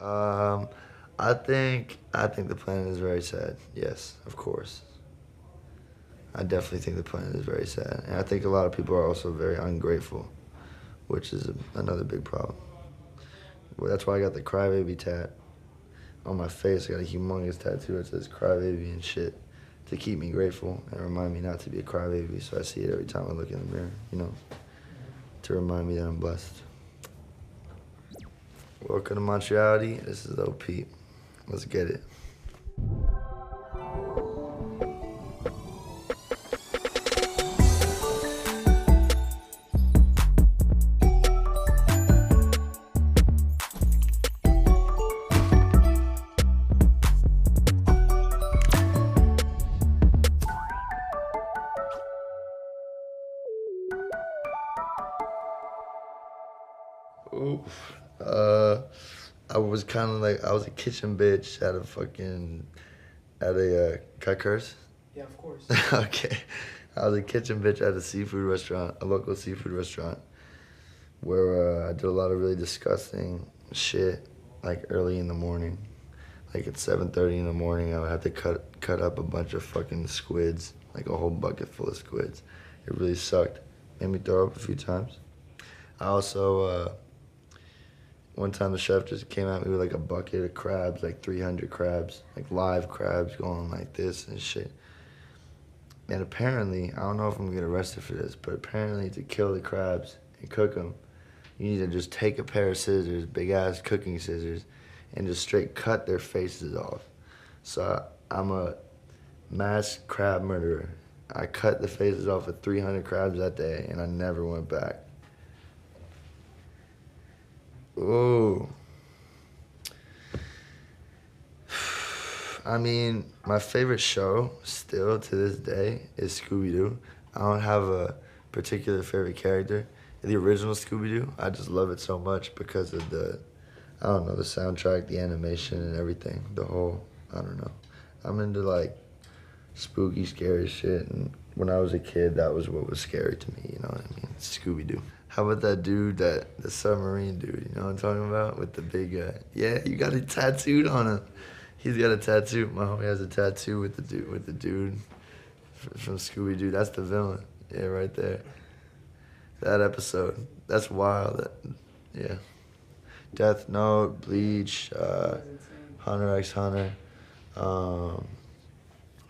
Um, I think the planet is very sad. Yes, of course. I definitely think the planet is very sad, and I think a lot of people are also very ungrateful, which is another big problem. Well, that's why I got the crybaby tat on my face. I got a humongous tattoo that says crybaby and shit to keep me grateful and remind me not to be a crybaby. So I see it every time I look in the mirror, to remind me that I'm blessed. Welcome to MontReality. This is LIL PEEP. Let's get it. Oof. I was kind of like, I was a kitchen bitch at a, can I curse? Yeah, of course. Okay. I was a kitchen bitch at a seafood restaurant, a local seafood restaurant, where I did a lot of really disgusting shit, like early in the morning. Like at 7:30 in the morning, I would have to cut up a bunch of fucking squids, like a whole bucket full of squids. It really sucked. Made me throw up a few times. I also, one time the chef just came at me with like a bucket of crabs, like 300 crabs, like live crabs going like this and shit. And apparently, I don't know if I'm gonna get arrested for this, but apparently to kill the crabs and cook them, you need to just take a pair of scissors, big ass cooking scissors, and just straight cut their faces off. So I'm a mass crab murderer. I cut the faces off of 300 crabs that day, and I never went back. Ooh. I mean, my favorite show still to this day is Scooby-Doo. I don't have a particular favorite character. The original Scooby-Doo, I just love it so much because of I don't know, the soundtrack, the animation and everything. I don't know. I'm into like spooky, scary shit, and when I was a kid, that was what was scary to me, you know what I mean? Scooby-Doo. How about that dude, the submarine dude, you know what I'm talking about? With the big, yeah, you got it tattooed on him. He's got a tattoo. My homie has a tattoo with the dude from Scooby-Doo. That's the villain. Yeah, right there. That episode. That's wild. Yeah. Death Note, Bleach, Hunter x Hunter.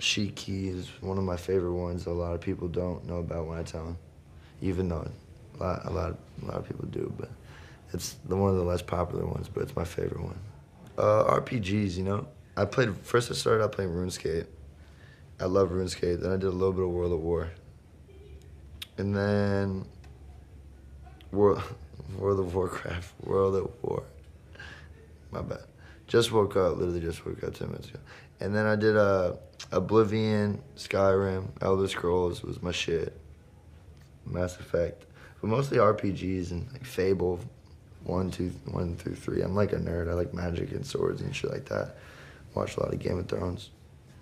Shiki is one of my favorite ones that a lot of people don't know about when I tell them. Even though a lot of people do, but it's one of the less popular ones, but it's my favorite one. RPGs, First I started out playing RuneScape. I love RuneScape. Then I did a little bit of World of War. And then World of Warcraft, World of War. My bad. Just woke up, literally just woke up 10 minutes ago. And then I did Oblivion, Skyrim, Elder Scrolls was my shit. Mass Effect. But mostly RPGs and like Fable, 1 through 3. I'm like a nerd. I like magic and swords and shit like that. Watch a lot of Game of Thrones.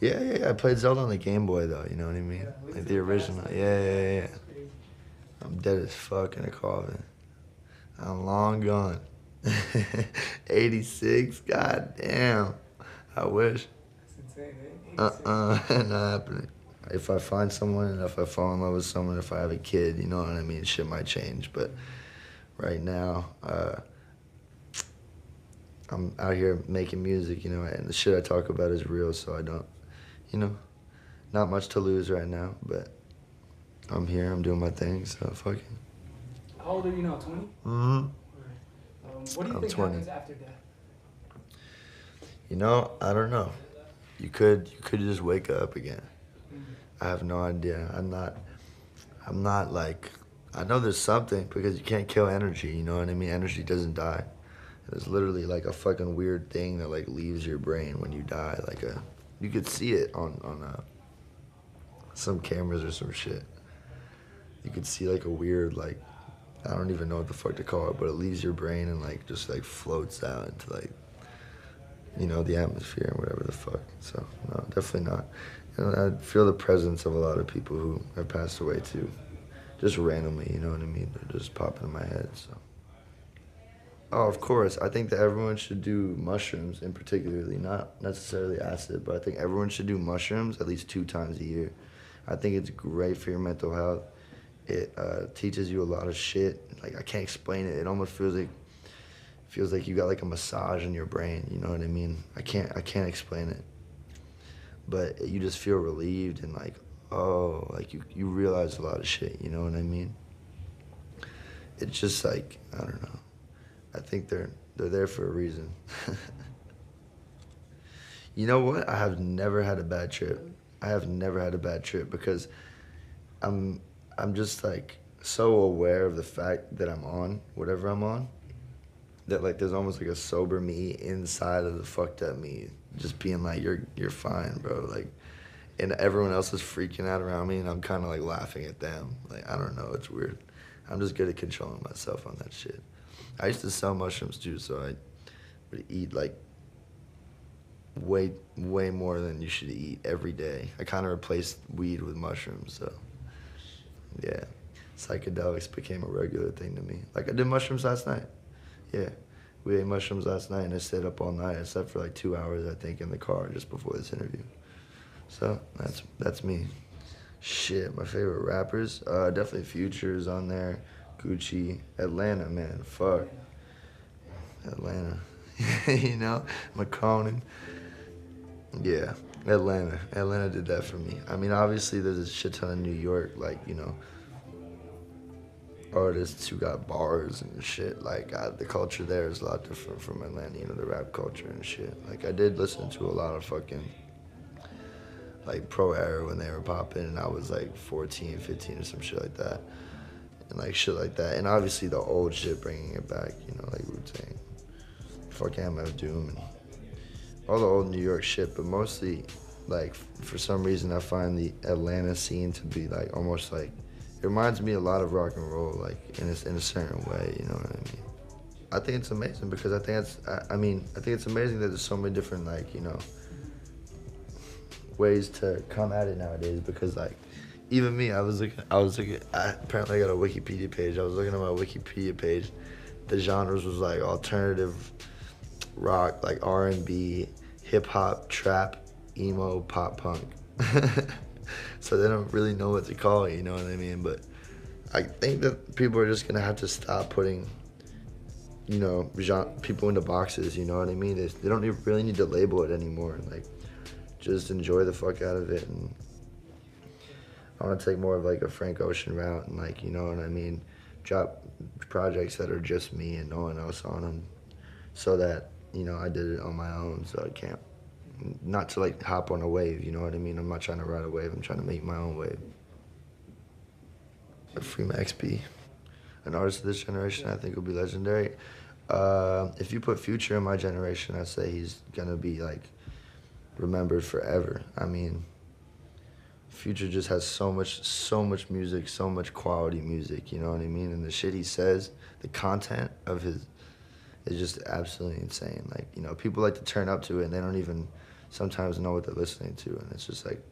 Yeah. I played Zelda on the Game Boy though, you know what I mean? Yeah, like the original. Yeah. I'm dead as fuck in a coffin. I'm long gone. 86, goddamn. I wish. That's insane, eh? 86. Not happening. If I find someone and if I fall in love with someone, if I have a kid, you know what I mean? Shit might change, but right now, I'm out here making music, and the shit I talk about is real, so I don't, not much to lose right now, but I'm here, I'm doing my thing, so fuck it. How old are you now, 20? Mm-hmm. What do you think 20. happens after death? I don't know. You could just wake up again. I have no idea. I'm not like, I know there's something because you can't kill energy, you know what I mean? Energy doesn't die. It's literally like a fucking weird thing that like leaves your brain when you die. You could see it on some cameras or some shit. You could see like a weird I don't even know what the fuck to call it, but it leaves your brain and just floats out into the atmosphere and whatever the fuck. So no, definitely not. And I feel the presence of a lot of people who have passed away too, just randomly. You know what I mean? They're just popping in my head. So. Oh, of course. I think that everyone should do mushrooms, in particularly, not necessarily acid, but I think everyone should do mushrooms at least 2 times a year. I think it's great for your mental health. It teaches you a lot of shit. Like I can't explain it. It almost feels like you got like a massage in your brain. You know what I mean? I can't explain it. But you just feel relieved and like, oh, like you realize a lot of shit. You know what I mean? It's just like, I don't know. I think they're there for a reason. You know what? I have never had a bad trip. I have never had a bad trip because I'm I'm just like so aware of the fact that I'm on whatever I'm on that like there's almost like a sober me inside of the fucked up me just being like you're fine, bro. Like and everyone else is freaking out around me and I'm kind of like laughing at them. Like I don't know, it's weird. I'm just good at controlling myself on that shit. I used to sell mushrooms too, so I would eat like way more than you should eat every day. I kind of replaced weed with mushrooms, so yeah. Psychedelics became a regular thing to me. Like I did mushrooms last night. Yeah. We ate mushrooms last night and I stayed up all night. I slept for like 2 hours, I think, in the car just before this interview. So that's me. Shit, my favorite rappers, definitely Future's on there. Gucci, Atlanta, man, fuck. Atlanta, you know, McConan. Yeah, Atlanta. Atlanta did that for me. I mean, obviously there's a shit ton of New York, like, you know, artists who got bars and shit. Like, the culture there is a lot different from Atlanta, you know, the rap culture and shit. Like, I did listen to a lot of fucking, like, Pro Era when they were popping, and I was, like, 14, 15 or some shit like that. And, like, shit like that. And obviously the old shit, bringing it back, you know, like Wu-Tang. Fucking MF Doom and all the old New York shit, but mostly, like, for some reason I find the Atlanta scene to be, like, almost, like, it reminds me a lot of rock and roll, like, in a certain way, you know what I mean? I think it's amazing because I think I think it's amazing that there's so many different, like, you know, ways to come at it nowadays because, like, even me, apparently I got a Wikipedia page. I was looking at my Wikipedia page. The genres was, like, alternative rock, like R&B, hip-hop, trap, emo, pop punk. So they don't really know what to call it, you know what I mean? But I think that people are just going to have to stop putting, you know, people into boxes, you know what I mean? They don't really need to label it anymore. Like, just enjoy the fuck out of it. And I want to take more of, like, a Frank Ocean route and, like, you know what I mean? Drop projects that are just me and no one else on them so that, you know, I did it on my own, so I can't, not to like hop on a wave, you know what I mean? I'm not trying to ride a wave, I'm trying to make my own wave. Free Max B, an artist of this generation, I think will be legendary. If you put Future in my generation, I'd say he's gonna be like remembered forever. I mean, Future just has so much music, so much quality music, you know what I mean? And the shit he says, the content of his is just absolutely insane. Like, you know, people like to turn up to it and they don't even sometimes know what they're listening to. And it's just like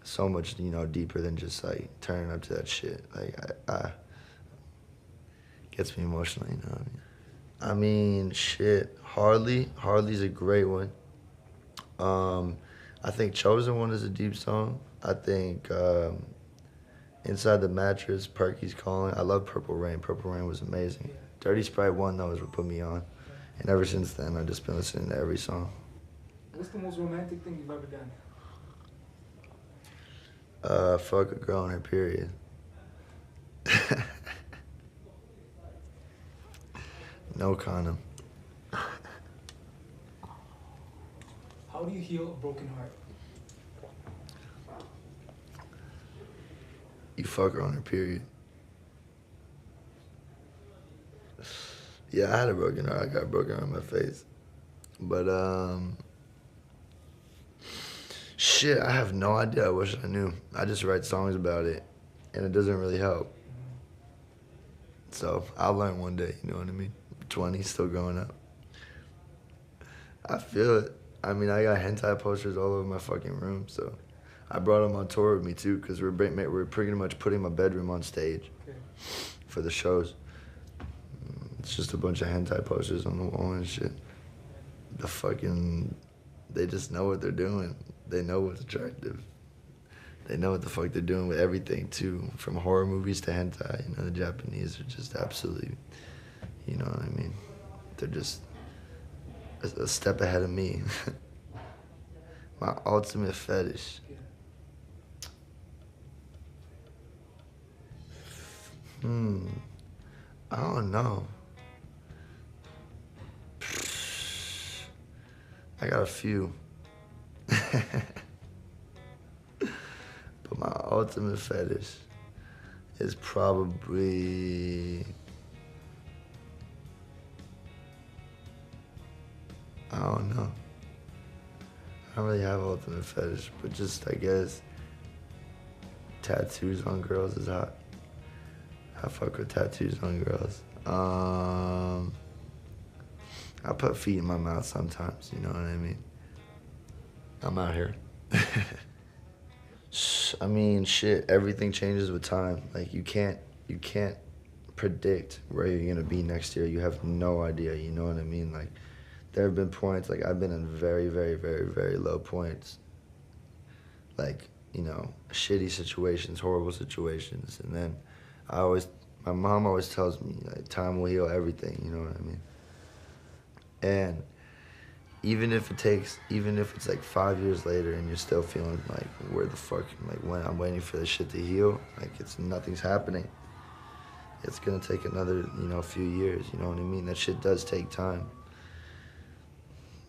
so much, you know, deeper than just like turning up to that shit. Like, I gets me emotional, you know what I mean? Shit, Hardly's a great one. I think Chosen One is a deep song. I think Inside the Mattress, Perky's Calling. I love Purple Rain. Purple Rain was amazing. Dirty Sprite 1, though, is what put me on. And ever since then, I've just been listening to every song. What's the most romantic thing you've ever done? Fuck a girl on her period. No condom. How do you heal a broken heart? You fuck her on her period. Yeah, I had a broken heart. I got broken heart on my face. But, shit, I have no idea. I wish I knew. I just write songs about it, and it doesn't really help. So I'll learn one day, you know what I mean? 20, still growing up. I feel it. I mean, I got hentai posters all over my fucking room, so I brought them on tour with me too, because we're pretty much putting my bedroom on stage for the shows. It's just a bunch of hentai posters on the wall and shit. They just know what they're doing. They know what's attractive. They know what the fuck they're doing with everything too, from horror movies to hentai. You know, the Japanese are just absolutely, you know what I mean? They're just a step ahead of me. My ultimate fetish. I don't know. I got a few. But my ultimate fetish is probably, I don't know. I don't really have an ultimate fetish, but just, I guess, tattoos on girls is hot. I fuck with tattoos on girls. I put feet in my mouth sometimes, you know what I mean? I'm out here. I mean, shit, everything changes with time. Like, you can't predict where you're gonna be next year. You have no idea, you know what I mean? Like, there have been points, like, I've been in very, very, very, very low points. Like, you know, shitty situations, horrible situations. And then my mom always tells me, like, time will heal everything, you know what I mean? And even if it's like 5 years later and you're still feeling like, where the fuck, like, when I'm waiting for this shit to heal, like, nothing's happening. It's gonna take another, you know, few years, you know what I mean? That shit does take time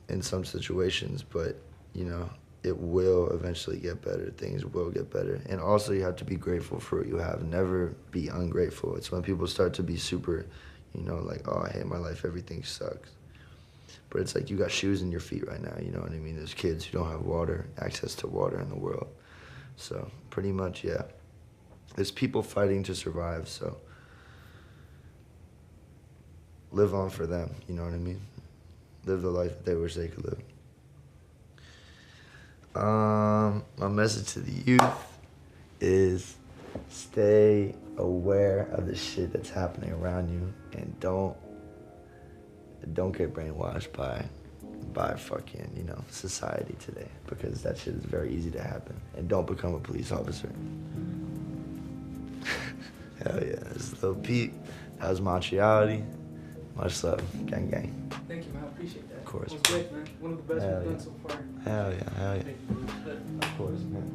in some situations, but, you know, it will eventually get better. Things will get better. And also, you have to be grateful for what you have. Never be ungrateful. It's when people start to be super, you know, like, oh, I hate my life, everything sucks. But it's like, you got shoes in your feet right now, you know what I mean? There's kids who don't have access to water in the world. So, pretty much, yeah. There's people fighting to survive, so live on for them, you know what I mean? Live the life that they wish they could live. My message to the youth is stay aware of the shit that's happening around you, and don't get brainwashed by fucking, you know, society today, because that shit is very easy to happen. And don't become a police officer. Hell yeah, this is Lil Peep. That was MontReality. Much love. Gang, gang. Thank you, man. I appreciate that. Of course. It was great, man. One of the best we've done so far. Hell yeah. Of course, man.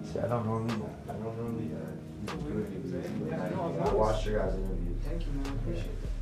See, I don't normally do interviews. I watched your guys' interviews. Thank you, man. I appreciate that.